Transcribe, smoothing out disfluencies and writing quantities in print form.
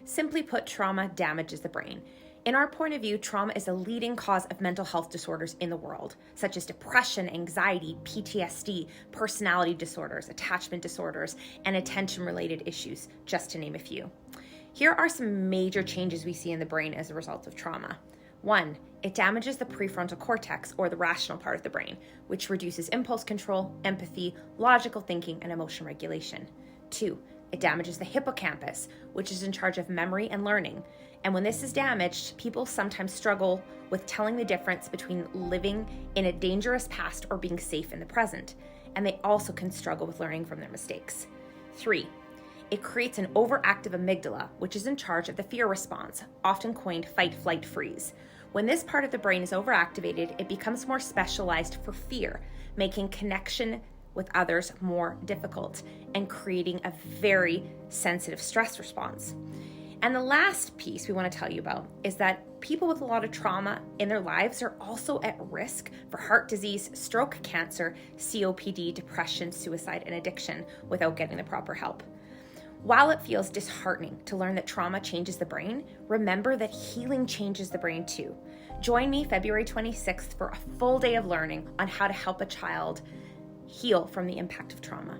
Simply put, trauma damages the brain. In our point of view, trauma is a leading cause of mental health disorders in the world, such as depression, anxiety, PTSD, personality disorders, attachment disorders, and attention-related issues, just to name a few. Here are some major changes we see in the brain as a result of trauma. 1, it damages the prefrontal cortex, or the rational part of the brain, which reduces impulse control, empathy, logical thinking, and emotion regulation. 2, it damages the hippocampus, which is in charge of memory and learning. And when this is damaged, people sometimes struggle with telling the difference between living in a dangerous past or being safe in the present. And they also can struggle with learning from their mistakes. 3, it creates an overactive amygdala, which is in charge of the fear response, often coined fight, flight, freeze. When this part of the brain is overactivated, it becomes more specialized for fear, making connection with others more difficult and creating a very sensitive stress response. And the last piece we want to tell you about is that people with a lot of trauma in their lives are also at risk for heart disease, stroke, cancer, COPD, depression, suicide, and addiction without getting the proper help. While it feels disheartening to learn that trauma changes the brain, remember that healing changes the brain too. Join me February 26th for a full day of learning on how to help a child heal from the impact of trauma.